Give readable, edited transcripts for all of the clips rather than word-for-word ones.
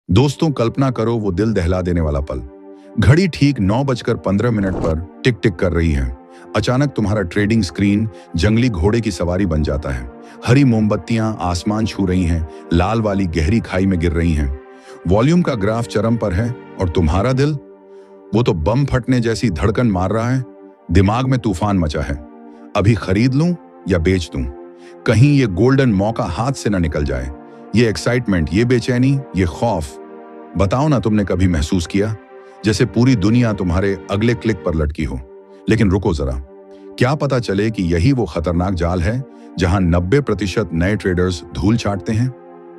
दोस्तों, कल्पना करो वो दिल दहला देने वाला पल। घड़ी ठीक 9:15 पर टिक टिक कर रही है। अचानक तुम्हारा ट्रेडिंग स्क्रीन जंगली घोड़े की सवारी बन जाता है। हरी मोमबत्तियां आसमान छू रही हैं, लाल वाली गहरी खाई में गिर रही हैं। वॉल्यूम का ग्राफ चरम पर है और तुम्हारा दिल, वो तो बम फटने जैसी धड़कन मार रहा है। दिमाग में तूफान मचा है। अभी खरीद लूं या बेच दूं? कहीं ये गोल्डन मौका हाथ से ना निकल जाए। ये एक्साइटमेंट, ये बेचैनी, ये खौफ। बताओ ना, तुमने कभी महसूस किया जैसे पूरी दुनिया तुम्हारे अगले क्लिक पर लटकी हो? लेकिन रुको जरा, क्या पता चले कि यही वो खतरनाक जाल है जहां 90% नए ट्रेडर्स धूल चाटते हैं।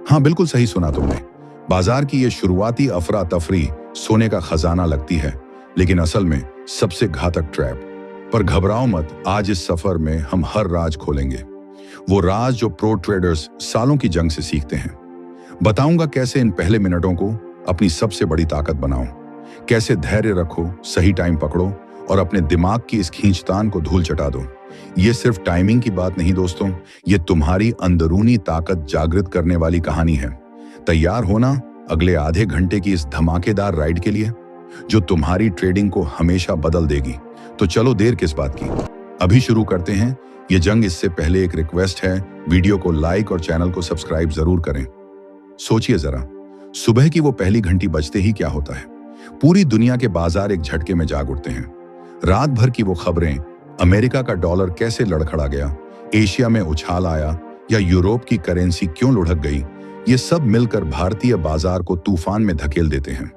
हाँ, बिल्कुल सही सुना तुमने। बाजार की ये शुरुआती अफरा तफरी सोने का खजाना लगती है, लेकिन असल में सबसे घातक ट्रैप। पर घबराओ मत, आज इस सफर में हम हर राज खोलेंगे। वो राज जो प्रो ट्रेडर्स सालों की जंग से सीखते हैं। बताऊंगा कैसे इन पहले मिनटों को अपनी सबसे बड़ी ताकत बनाओ, कैसे धैर्य रखो, सही टाइम पकड़ो और अपने दिमाग की इस खींचतान को धूल चटा दो। ये सिर्फ टाइमिंग की बात नहीं दोस्तों, ये तुम्हारी अंदरूनी ताकत जागृत करने वाली कहानी है। तैयार होना अगले आधे घंटे की इस धमाकेदार राइड के लिए, जो तुम्हारी ट्रेडिंग को हमेशा बदल देगी। तो चलो, देर किस बात की, अभी शुरू करते हैं ये जंग। इससे पहले एक रिक्वेस्ट है, वीडियो को लाइक और चैनल को सब्सक्राइब जरूर करें। सोचिए जरा, सुबह की वो पहली घंटी बजते ही क्या होता है? पूरी दुनिया के बाजार एक झटके में जाग उठते हैं। रात भर की वो खबरें, अमेरिका का डॉलर कैसे लड़खड़ा गया, एशिया में उछाल आया या यूरोप की करेंसी क्यों लुढ़क गई, ये सब मिलकर भारतीय बाजार को तूफान में धकेल देते हैं।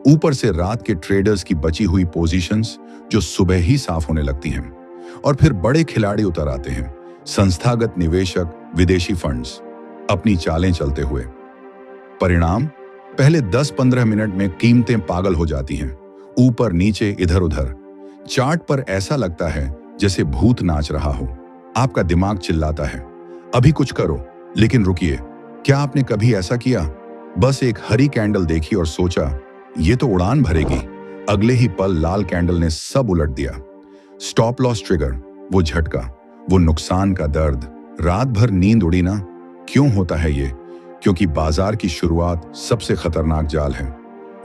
ऊपर से रात के ट्रेडर्स की बची हुई पोजीशंस जो सुबह ही साफ होने लगती हैं। और फिर बड़े खिलाड़ी उतर आते हैं, संस्थागत निवेशक, विदेशी फंड्स, अपनी चालें चलते हुए। परिणाम, पहले 10-15 मिनट में कीमतें पागल हो जाती हैं, ऊपर नीचे इधर उधर। चार्ट पर ऐसा लगता है जैसे भूत नाच रहा हो। आपका दिमाग चिल्लाता है, अभी कुछ करो। लेकिन रुकिए, क्या आपने कभी ऐसा किया? बस एक हरी कैंडल देखी और सोचा ये तो उड़ान भरेगी। अगले ही पल लाल कैंडल ने सब उलट दिया। स्टॉप लॉस ट्रिगर, वो झटका, वो नुकसान का दर्द। रात भर नींद उड़ी ना? क्यों होता है ये? क्योंकि बाजार की शुरुआत सबसे खतरनाक जाल है।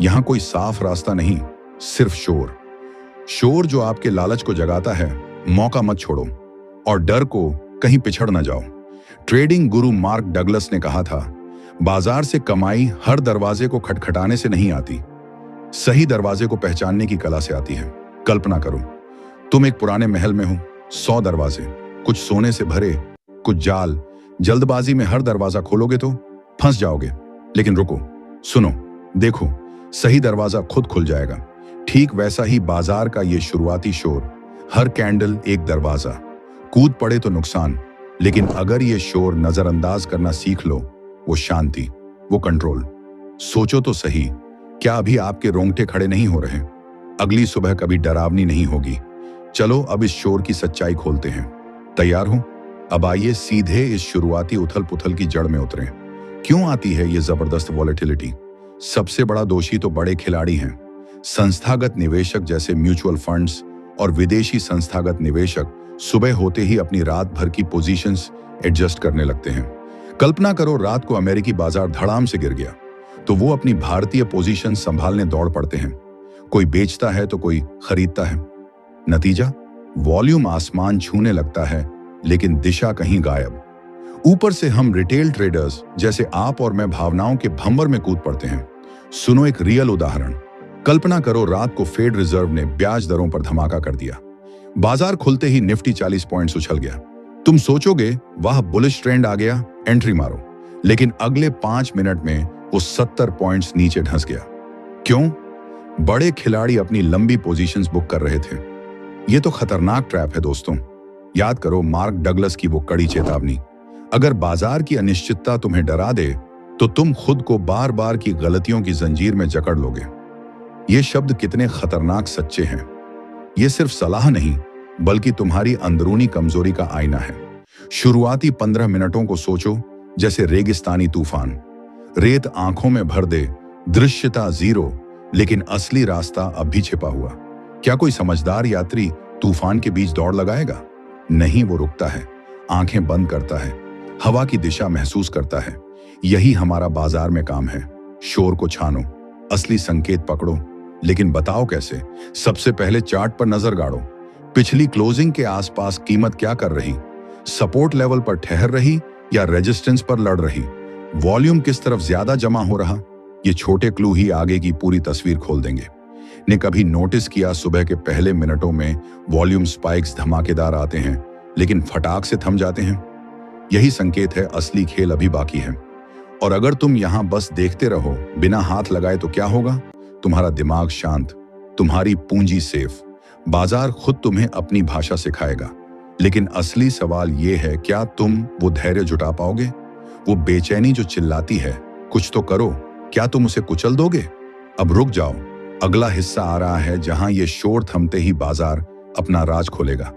यहां कोई साफ रास्ता नहीं, सिर्फ शोर। शोर जो आपके लालच को जगाता है, मौका मत छोड़ो और डर को कहीं पिछड़ ना जाओ। ट्रेडिंग गुरु मार्क डगलस ने कहा था, बाजार से कमाई हर दरवाजे को खटखटाने से नहीं आती, सही दरवाजे को पहचानने की कला से आती है। कल्पना करो, तुम एक पुराने महल में हो, 100 दरवाजे, कुछ सोने से भरे, कुछ जाल। जल्दबाजी में हर दरवाजा खोलोगे तो फंस जाओगे। लेकिन रुको, सुनो, देखो, सही दरवाजा खुद खुल जाएगा। ठीक वैसा ही बाजार का ये शुरुआती शोर, हर कैंडल एक दरवाजा। कूद पड़े तो नुकसान, लेकिन अगर ये शोर नजरअंदाज करना सीख लो, वो शांति, वो कंट्रोल। सोचो तो सही, क्या अभी आपके रोंगटे खड़े नहीं हो रहे? अगली सुबह कभी डरावनी नहीं होगी। चलो अब इस शोर की सच्चाई खोलते हैं। तैयार हो? अब आइए सीधे इस शुरुआती उथल पुथल की जड़ में उतरें। क्यों आती है ये जबरदस्त वॉलेटिलिटी? सबसे बड़ा दोषी तो बड़े खिलाड़ी हैं। संस्थागत निवेशक जैसे म्यूचुअल फंड्स और विदेशी संस्थागत निवेशक सुबह होते ही अपनी रात भर की पोजीशंस एडजस्ट करने लगते हैं। कल्पना करो, रात को अमेरिकी बाजार धड़ाम से गिर गया तो वो अपनी भारतीय पोजीशन संभालने दौड़ पड़ते हैं। कोई बेचता है तो कोई खरीदता है। नतीजा, वॉल्यूम आसमान छूने लगता है, लेकिन दिशा कहीं गायब। ऊपर से हम रिटेल ट्रेडर्स जैसे आप और मैं भावनाओं के भंवर में कूद पड़ते हैं। सुनो एक रियल उदाहरण। कल्पना करो, रात को फेड रिजर्व ने ब्याज दरों पर धमाका कर दिया। बाजार खुलते ही निफ्टी 40 पॉइंट्स उछल गया। तुम सोचोगे वाह, बुलिश ट्रेंड आ गया, एंट्री मारो। लेकिन अगले 5 मिनट में वो 70 पॉइंट्स नीचे धंस गया। क्यों? बड़े खिलाड़ी अपनी लंबी पोजीशंस बुक कर रहे थे। ये तो खतरनाक ट्रैप है दोस्तों। याद करो मार्क डगलस की वो कड़ी चेतावनी, अगर बाजार की अनिश्चितता तुम्हें डरा दे तो तुम खुद को बार बार की गलतियों की जंजीर में जकड़ लोगे। ये शब्द कितने खतरनाक सच्चे हैं। ये सिर्फ सलाह नहीं, बल्कि तुम्हारी अंदरूनी कमजोरी का आईना है। शुरुआती 15 मिनटों को सोचो जैसे रेगिस्तानी तूफान। रेत आंखों में भर दे, दृश्यता जीरो, लेकिन असली रास्ता अब भी छिपा हुआ। क्या कोई समझदार यात्री तूफान के बीच दौड़ लगाएगा? नहीं, वो रुकता है, आंखें बंद करता है, हवा की दिशा महसूस करता है। यही हमारा बाजार में काम है। शोर को छानो, असली संकेत पकड़ो। लेकिन बताओ कैसे? सबसे पहले चार्ट पर नजर गाड़ो। पिछली क्लोजिंग के आसपास कीमत क्या कर रही? सपोर्ट लेवल पर ठहर रही या रेजिस्टेंस पर लड़ रही? वॉल्यूम किस तरफ ज्यादा जमा हो रहा? ये छोटे क्लू ही आगे की पूरी तस्वीर खोल देंगे। ने कभी नोटिस किया, सुबह के पहले मिनटों में वॉल्यूम स्पाइक्स धमाकेदार आते हैं लेकिन फटाक से थम जाते हैं? यही संकेत है असली खेल अभी बाकी है। और अगर तुम यहां बस देखते रहो बिना हाथ लगाए तो क्या होगा? तुम्हारा दिमाग शांत, तुम्हारी पूंजी सेफ, बाजार खुद तुम्हें अपनी भाषा सिखाएगा। लेकिन असली सवाल यह है, क्या तुम वो धैर्य जुटा पाओगे? वो बेचैनी जो चिल्लाती है कुछ तो करो, क्या तुम उसे कुचल दोगे? अब रुक जाओ, अगला हिस्सा आ रहा है जहां ये शोर थमते ही बाजार अपना राज खोलेगा।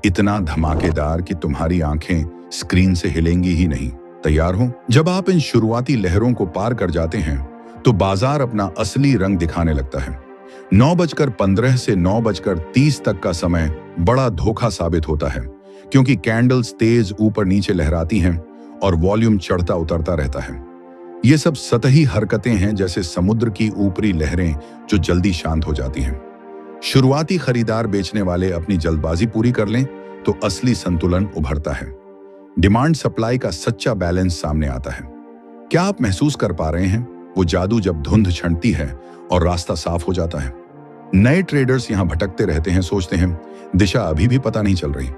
इतना धमाकेदार कि तुम्हारी आंखें स्क्रीन से हिलेंगी ही नहीं। तैयार हो? जब आप इन शुरुआती लहरों को पार कर जाते हैं तो बाजार अपना असली रंग दिखाने लगता है। 9:15 से 9:30 तक का समय बड़ा धोखा साबित होता है, क्योंकि कैंडल्स तेज ऊपर नीचे लहराती हैं और वॉल्यूम चढ़ता उतरता रहता है। ये सब सतही हरकतें हैं, जैसे समुद्र की ऊपरी लहरें जो जल्दी शांत हो जाती हैं। शुरुआती खरीदार बेचने वाले अपनी जल्दबाजी पूरी कर लें तो असली संतुलन उभरता है। डिमांड सप्लाई का सच्चा बैलेंस सामने आता है। क्या आप महसूस कर पा रहे हैं वो जादू जब धुंध छंटती है और रास्ता साफ हो जाता है? नए ट्रेडर्स यहां भटकते रहते हैं, सोचते हैं दिशा अभी भी पता नहीं चल रही।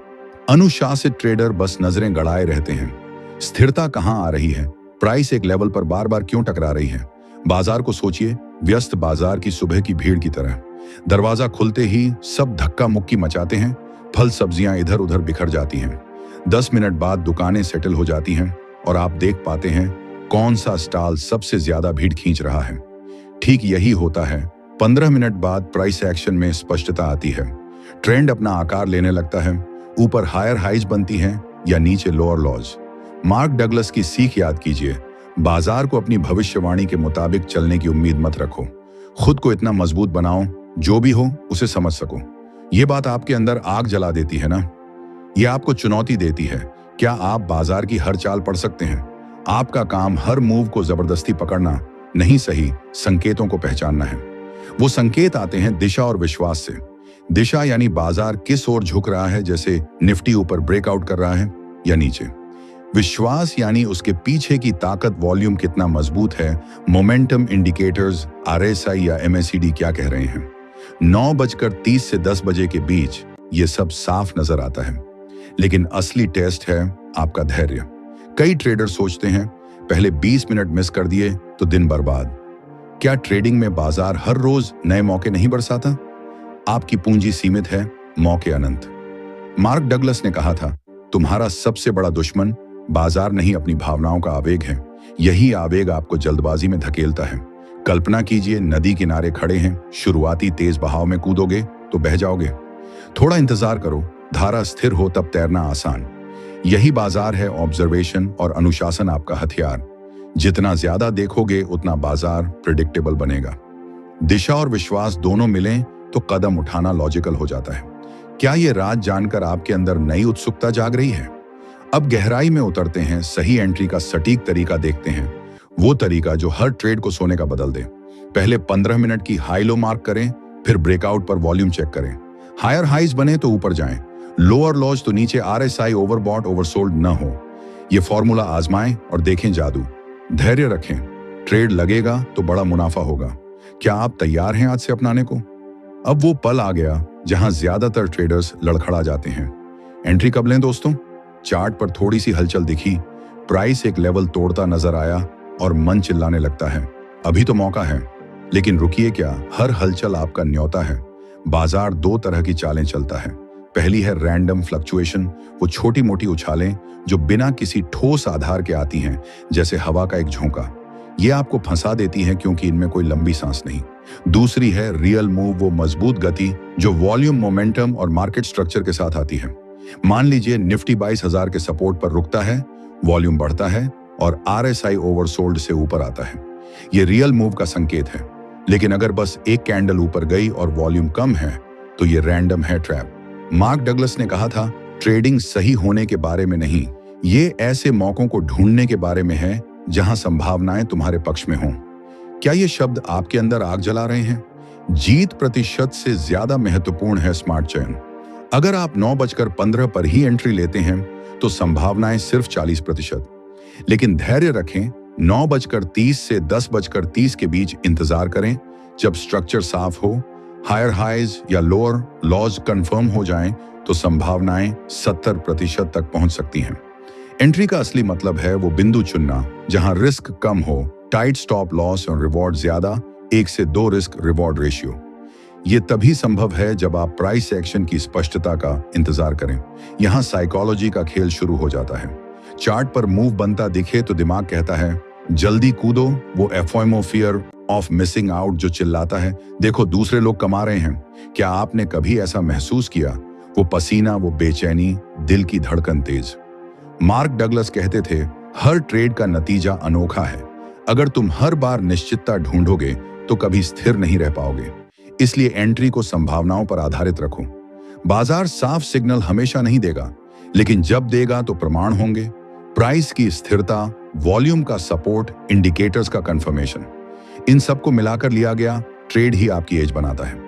अनुशासित ट्रेडर बस नजरें गड़ाए रहते हैं, स्थिरता कहां आ रही है, प्राइस एक लेवल पर बार बार क्यों टकरा रही है। बाजार को सोचिए, व्यस्त बाजार की सुबह की भीड़ की तरह। दरवाजा खुलते ही सब धक्का मुक्की मचाते हैं, फल सब्जियां इधर उधर बिखर जाती हैं। 10 मिनट बाद दुकानें सेटल हो जाती हैं और आप देख पाते हैं कौन सा स्टॉल सबसे ज्यादा भीड़ खींच रहा है। ठीक यही होता है। 15 मिनट बाद प्राइस एक्शन में स्पष्टता आती है। ट्रेंड अपना आकार लेने लगता है, ऊपर हायर हाइज बनती हैं या नीचे लोअर लॉज। मार्क डगलस की सीख याद कीजिए, बाजार को अपनी भविष्यवाणी के मुताबिक चलने की उम्मीद मत रखो। खुद को इतना मजबूत बनाओ जो भी हो उसे समझ सको। ये बात आपके अंदर आग जला देती है ना? ये आपको चुनौती देती है। क्या आप बाजार की हर चाल पढ़ सकते हैं? आपका काम हर मूव को जबरदस्ती पकड़ना नहीं, सही संकेतों को पहचानना है। वो संकेत आते हैं दिशा और विश्वास से। दिशा यानी बाजार किस ओर झुक रहा है, जैसे निफ्टी ऊपर ब्रेकआउट कर रहा है या नीचे। विश्वास यानी उसके पीछे की ताकत, वॉल्यूम कितना मजबूत है, मोमेंटम इंडिकेटर्स RSI या MACD क्या कह रहे हैं। 9:30 से 10 बजे के बीच ये सब साफ नजर आता है। लेकिन असली टेस्ट है आपका धैर्य। कई ट्रेडर सोचते हैं पहले 20 मिनट मिस कर दिए तो दिन बर्बाद। क्या ट्रेडिंग में बाजार हर रोज नए मौके नहीं बरसाता? आपकी पूंजी सीमित है, मौके अनंत। मार्क डगलस ने कहा था, तुम्हारा सबसे बड़ा दुश्मन बाजार नहीं, अपनी भावनाओं का आवेग है। यही आवेग आपको जल्दबाजी में धकेलता है। कल्पना कीजिए, नदी किनारे खड़े हैं, शुरुआती तेज बहाव में कूदोगे तो बह जाओगे। थोड़ा इंतजार करो, धारा स्थिर हो तब तैरना आसान। यही बाजार है। ऑब्जर्वेशन और अनुशासन आपका हथियार। जितना ज्यादा देखोगे उतना बाजार प्रेडिक्टेबल बनेगा। दिशा और विश्वास दोनों मिलें तो कदम उठाना लॉजिकल हो जाता है। क्या ये राज जानकर आपके अंदर नई उत्सुकता जाग रही है? अब गहराई में उतरते हैं, सही एंट्री का सटीक तरीका देखते हैं। वो तरीका जो हर ट्रेड को सोने का बदल दे। पहले 15 मिनट की हाई लो मार्क करें, फिर ब्रेकआउट पर वॉल्यूम चेक करें। हायर हाइज बने तो ऊपर जाएं, लोअर लॉज तो नीचे। RSI ओवरबॉट ओवरसोल्ड न हो। ये फॉर्मूला आजमाएं और देखें जादू। धैर्य रखें, ट्रेड लगेगा तो बड़ा मुनाफा होगा। क्या आप तैयार हैं आज से अपनाने को? अब वो पल आ गया जहां ज्यादातर ट्रेडर्स लड़खड़ा जाते हैं। एंट्री कब लें दोस्तों? चार्ट पर थोड़ी सी हलचल दिखी, प्राइस एक लेवल तोड़ता नजर आया और मन चिल्लाने लगता है, अभी तो मौका है। लेकिन रुकिए, क्या हर हलचल आपका न्योता है? बाजार दो तरह की चालें चलता है। पहली है रैंडम फ्लक्चुएशन, वो छोटी मोटी उछालें जो बिना किसी ठोस आधार के आती हैं, जैसे हवा का एक झोंका। ये आपको फंसा देती है क्योंकि इनमें कोई लंबी सांस नहीं। दूसरी है रियल मूव, वो मजबूत गति जो वॉल्यूम, मोमेंटम और मार्केट स्ट्रक्चर के साथ आती है। मान लीजिए निफ्टी 22,000 के सपोर्ट पर रुकता है, वॉल्यूम बढ़ता है और RSI ओवरसोल्ड से ऊपर आता है। ये रियल मूव का संकेत है। लेकिन अगर बस एक कैंडल ऊपर गई और वॉल्यूम कम है तो ये रैंडम है, ट्रैप। मार्क डगलस ने कहा था, ट्रेडिंग सही होने के बारे में नहीं, ये ऐसे मौकों को ढूंढने के बारे में है जहां संभावनाएं तुम्हारे पक्ष में हों। क्या ये शब्द आपके अंदर आग जला रहे हैं? जीत प्रतिशत से ज्यादा महत्वपूर्ण है स्मार्ट चयन। अगर आप 9:15 पर ही एंट्री लेते हैं तो संभावनाएं सिर्फ 40%। लेकिन धैर्य रखें, 9:30 से 10:30 के बीच इंतजार करें। जब स्ट्रक्चर साफ हो, हायर हाइज या लोअर लॉज कंफर्म हो जाएं, तो संभावनाएं 70% तक पहुंच सकती हैं। एंट्री का असली मतलब है वो बिंदु चुनना जहां रिस्क कम हो, टाइट स्टॉप लॉस और रिवॉर्ड ज्यादा, 1 से 2 रिस्क रिवॉर्ड रेशियो। ये तभी संभव है जब आप प्राइस एक्शन की स्पष्टता का इंतजार करें। यहां साइकोलॉजी का खेल शुरू हो जाता है। चार्ट पर मूव बनता दिखे तो दिमाग कहता है जल्दी कूदो, वो एफओएमओ फियर ऑफ मिसिंग आउट जो चिल्लाता है देखो दूसरे लोग कमा रहे हैं। क्या आपने कभी ऐसा महसूस किया? वो पसीना, वो बेचैनी, दिल की धड़कन तेज। मार्क डगलस कहते थे हर ट्रेड का नतीजा अनोखा है। अगर तुम हर बार निश्चितता ढूंढोगे तो कभी स्थिर नहीं रह पाओगे। इसलिए एंट्री को संभावनाओं पर आधारित रखो। बाजार साफ सिग्नल हमेशा नहीं देगा, लेकिन जब देगा तो प्रमाण होंगे। प्राइस की स्थिरता, वॉल्यूम का सपोर्ट, इंडिकेटर्स का कंफर्मेशन, इन सबको मिलाकर लिया गया ट्रेड ही आपकी एज बनाता है।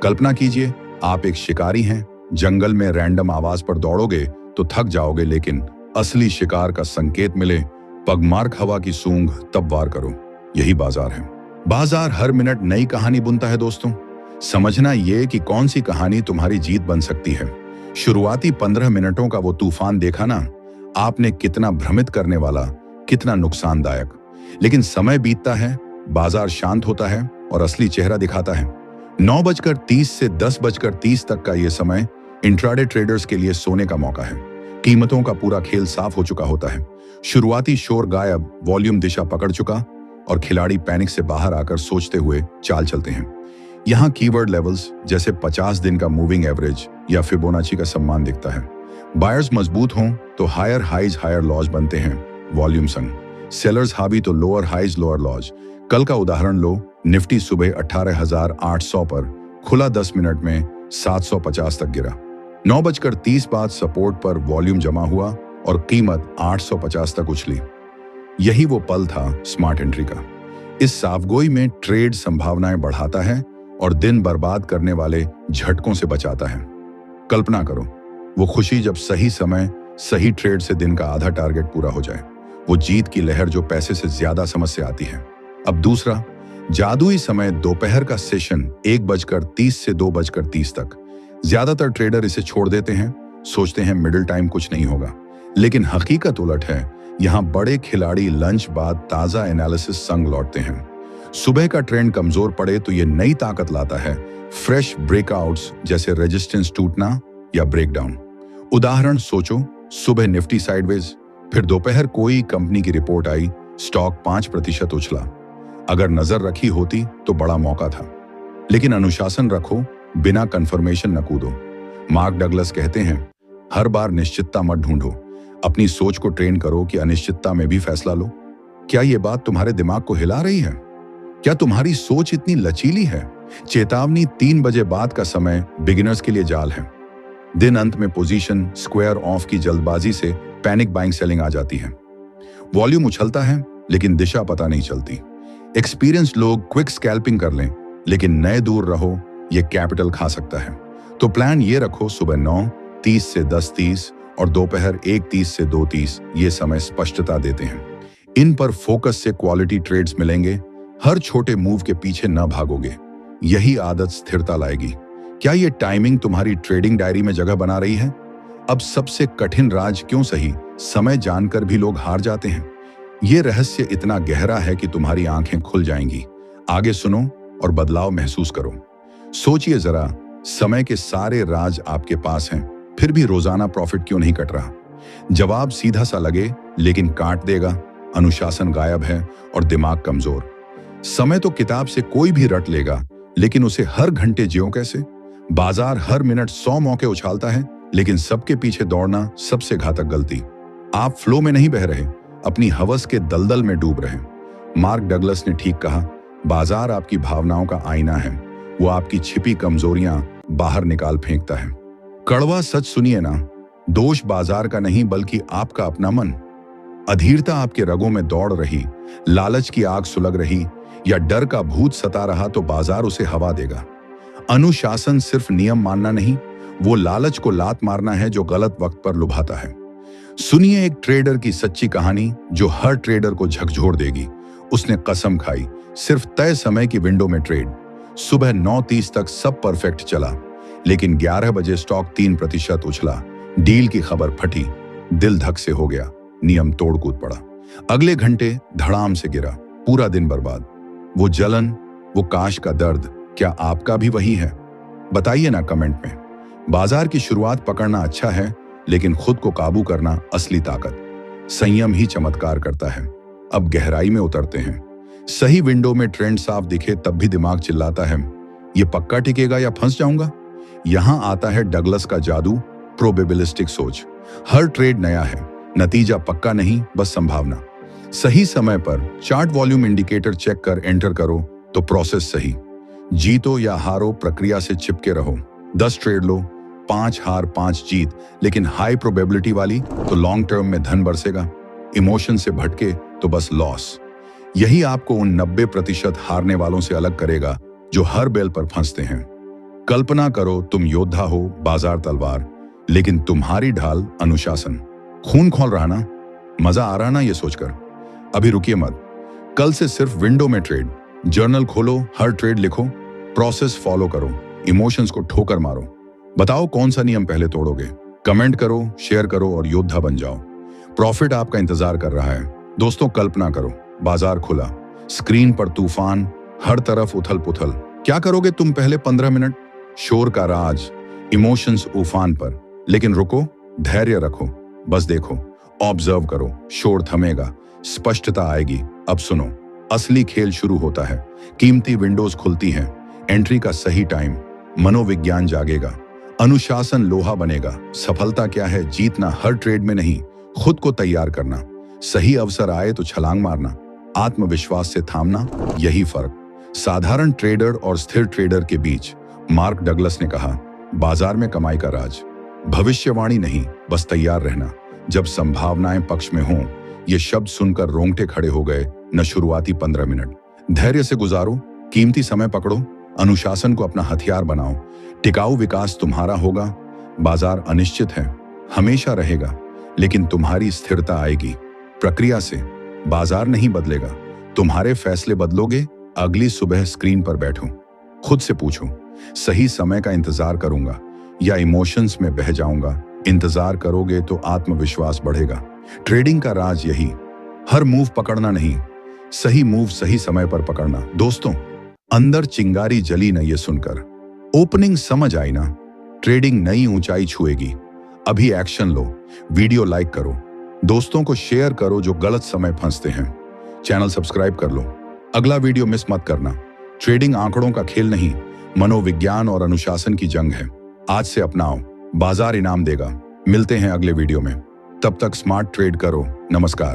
कल्पना कीजिए आप एक शिकारी हैं, जंगल में रैंडम आवाज पर दौड़ोगे तो थक जाओगे, लेकिन असली शिकार का संकेत मिले, पगमार्क हवा की सूंघ, तब वार करो। यही बाजार है। बाजार हर मिनट नई कहानी बुनता है दोस्तों। समझना ये कि कौन सी कहानी तुम्हारी जीत बन सकती है। शुरुआती 15 मिनटों का वो तूफान देखा ना आपने, कितना भ्रमित करने वाला, कितना नुकसानदायक। लेकिन समय बीतता है, बाजार शांत होता है और असली चेहरा दिखाता है। 9:30 से 10:30 तक का ये समय इंट्राडे ट्रेडर्स के लिए सोने का मौका है। कीमतों का पूरा खेल साफ हो चुका होता है। शुरुआती शोर गायब, वॉल्यूम दिशा पकड़ चुका और खिलाड़ी पैनिक से बाहर आकर सोचते हुए चाल चलते हैं। यहाँ कीवर्ड लेवल्स जैसे 50 दिन का मूविंग एवरेज या फिबोनाची का सम्मान दिखता है। बायर्स मजबूत हों तो हायर हाइज हायर लॉज बनते हैं, वॉल्यूम संग। सेलर्स हावी तो लोअर हाइज लोअर लॉज। कल का उदाहरण लो, निफ्टी सुबह 18,800 पर खुला, 10 मिनट में 750 तक गिरा। 9:30 बाद सपोर्ट पर वॉल्यूम जमा हुआ और कीमत 850 तक उछली। यही वो पल था स्मार्ट एंट्री का। इस साफगोई में ट्रेड संभावनाएं बढ़ाता है और दिन बर्बाद करने वाले झटकों से बचाता है। कल्पना करो वो खुशी जब सही समय सही ट्रेड से दिन का आधा टारगेट पूरा हो जाए, वो जीत की लहर जो पैसे से ज्यादा समझ से आती है। अब दूसरा जादुई समय, दोपहर का सेशन 1:30 से 2:30 तक। ज्यादातर ट्रेडर इसे छोड़ देते हैं, सोचते हैं मिडिल टाइम कुछ नहीं होगा, लेकिन हकीकत उलट है। यहाँ बड़े खिलाड़ी लंच बाद ताजा एनालिसिस संग लौटते हैं। सुबह का ट्रेंड कमजोर पड़े तो ये नई ताकत लाता है, फ्रेश ब्रेकआउट्स जैसे रेजिस्टेंस टूटना या ब्रेकडाउन। उदाहरण सोचो, सुबह निफ्टी साइडवेज, फिर दोपहर कोई कंपनी की रिपोर्ट आई, स्टॉक 5% उछला। अगर नजर रखी होती तो बड़ा मौका था, लेकिन अनुशासन रखो, बिना कंफर्मेशन न कूदो। मार्क डगलस कहते हैं हर बार निश्चितता मत ढूंढो, अपनी सोच को ट्रेन करो कि अनिश्चितता में भी फैसला लो। क्या ये बात तुम्हारे दिमाग को हिला रही है? क्या तुम्हारी सोच इतनी लचीली है? चेतावनी, 3 बजे बाद का समय बिगिनर्स के लिए जाल है। दिन अंत में पोजीशन स्क्वायर ऑफ की जल्दबाजी से पैनिक बाइंग सेलिंग आ जाती है। वॉल्यूम उछलता है लेकिन दिशा पता नहीं चलती। एक्सपीरियंस लोग क्विक स्कैल्पिंग कर लें, लेकिन नए दूर रहो, ये कैपिटल खा सकता है। तो प्लान ये रखो, सुबह 9:30 से 10:30 और दोपहर 1:30 से 2:30 ये समय स्पष्टता देते हैं। इन पर फोकस से क्वालिटी ट्रेड्स मिलेंगे। हर छोटे मूव के पीछे न भागोगे, यही आदत स्थिरता लाएगी। क्या ये टाइमिंग तुम्हारी ट्रेडिंग डायरी में जगह बना रही है? अब सबसे कठिन राज क्यों सही, समय जानकर भी लोग हार जाते हैं। ये रहस्य इतना गहरा है कि तुम्हारी आंखें खुल जाएंगी। आगे सुनो और बदलाव महसूस करो। सोचिए जरा, समय के सारे राज आपके पास हैं, फिर भी रोजाना प्रॉफिट क्यों नहीं कट रहा? जवाब सीधा सा लगे, लेकिन काट देगा। अनुशासन गायब है और दिमाग कमजोर। समय तो किताब से कोई भी रट लेगा, लेकिन उसे हर घंटे जियो कैसे? बाजार हर मिनट 100 मौके उछालता है, लेकिन सबके पीछे दौड़ना सबसे घातक गलती। आप फ्लो में नहीं बह रहे, अपनी हवस के दलदल में डूब रहे। मार्क डगलस ने ठीक कहा, बाजार आपकी भावनाओं का आईना है। वो आपकी छिपी कमजोरियां बाहर निकाल फेंकता है। कड़वा सच सुनिए ना, दोष बाजार का नहीं बल्कि आपका अपना मन। अधीरता आपके रगों में दौड़ रही, लालच की आग सुलग रही, या डर का भूत सता रहा तो बाजार उसे हवा देगा। अनुशासन सिर्फ नियम मानना नहीं, वो लालच को लात मारना है जो गलत वक्त पर लुभाता है। सुनिए एक ट्रेडर की सच्ची कहानी जो हर ट्रेडर को झकझोर देगी। उसने कसम खाई, सिर्फ तय समय की विंडो में ट्रेड। सुबह 9:30 तक सब परफेक्ट चला, लेकिन 11 बजे स्टॉक 3% उछला। डील की खबर फटी, दिल धक से हो गया, नियम तोड़ कूद पड़ा। अगले घंटे धड़ाम से गिरा, पूरा दिन बर्बाद। वो जलन, वो काश का दर्द, क्या आपका भी वही है? बताइए ना कमेंट में। बाजार की शुरुआत पकड़ना अच्छा है, लेकिन खुद को काबू करना असली ताकत। संयम ही चमत्कार करता है। अब गहराई में उतरते हैं। सही विंडो में ट्रेंड साफ दिखे तब भी दिमाग चिल्लाता है, ये पक्का टिकेगा या फंस जाऊंगा? यहां आता है डगलस का जादू, प्रोबेबिलिस्टिक सोच। हर ट्रेड नया है, नतीजा पक्का नहीं, बस संभावना। सही समय पर चार्ट वॉल्यूम इंडिकेटर चेक कर एंटर करो तो प्रोसेस सही। जीतो या हारो, प्रक्रिया से चिपके रहो। 10 ट्रेड लो, 5 हार 5 जीत, लेकिन हाई प्रोबेबिलिटी वाली तो लॉन्ग टर्म में धन बरसेगा। इमोशन से भटके तो बस लॉस। यही आपको उन 90% हारने वालों से अलग करेगा जो हर बेल पर फंसते हैं। कल्पना करो तुम योद्धा हो, बाजार तलवार, लेकिन तुम्हारी ढाल अनुशासन। खून खौल रहा ना? मजा आ रहा ना ये सोचकर? अभी रुकिए मत, कल से सिर्फ विंडो में ट्रेड। जर्नल खोलो, हर ट्रेड लिखो, प्रोसेस फॉलो करो, इमोशंस को ठोकर मारो। बताओ कौन सा नियम पहले तोड़ोगे? कमेंट करो, शेयर करो और योद्धा बन जाओ। प्रॉफिट आपका इंतजार कर रहा है। दोस्तों कल्पना करो, बाजार खुला, स्क्रीन पर तूफान, हर तरफ उथल पुथल। क्या करोगे तुम पहले 15 मिनट? शोर का राज, इमोशंस उफान पर। लेकिन रुको, धैर्य रखो, बस देखो, ऑब्जर्व करो। शोर थमेगा, स्पष्टता आएगी। अब सुनो, असली खेल शुरू होता है। कीमती विंडोज खुलती हैं, एंट्री का सही टाइम, मनोविज्ञान जागेगा, अनुशासन लोहा बनेगा। सफलता क्या है? जीतना हर ट्रेड में नहीं, खुद को तैयार करना। सही अवसर आए तो छलांग मारना, आत्मविश्वास से थामना, यही फर्क साधारण ट्रेडर और स्थिर ट्रेडर के बीच। मार्क डगलस ने कहा, बाजार में कमाई का राज भविष्यवाणी नहीं, बस तैयार रहना जब संभावनाएं पक्ष में हों। ये शब्द सुनकर रोंगटे खड़े हो गए। न शुरुआती 15 मिनट, धैर्य से गुजारो, कीमती समय पकड़ो, अनुशासन को अपना हथियार बनाओ। टिकाऊ विकास तुम्हारा होगा। बाजार अनिश्चित है, हमेशा रहेगा, लेकिन तुम्हारी स्थिरता आएगी। प्रक्रिया से बाजार नहीं बदलेगा, तुम्हारे फैसले बदलोगे। अगली सुबह स्क्रीन पर बैठो, खुद से पूछो, सही समय का इंतजार करूंगा या इमोशंस में बह जाऊंगा? इंतजार करोगे तो आत्मविश्वास बढ़ेगा। ट्रेडिंग का राज यही, हर मूव पकड़ना नहीं, सही मूव सही समय पर पकड़ना। दोस्तों, अंदर चिंगारी जली न ये सुनकर? ओपनिंग समझ आई ना? ट्रेडिंग नई ऊंचाई छुएगी। अभी एक्शन लो, वीडियो लाइक करो, दोस्तों को शेयर करो जो गलत समय फंसते हैं। चैनल सब्सक्राइब कर लो, अगला वीडियो मिस मत करना। ट्रेडिंग आंकड़ों का खेल नहीं, मनोविज्ञान और अनुशासन की जंग है। आज से अपनाओ, बाजार इनाम देगा। मिलते हैं अगले वीडियो में, तब तक स्मार्ट ट्रेड करो। नमस्कार।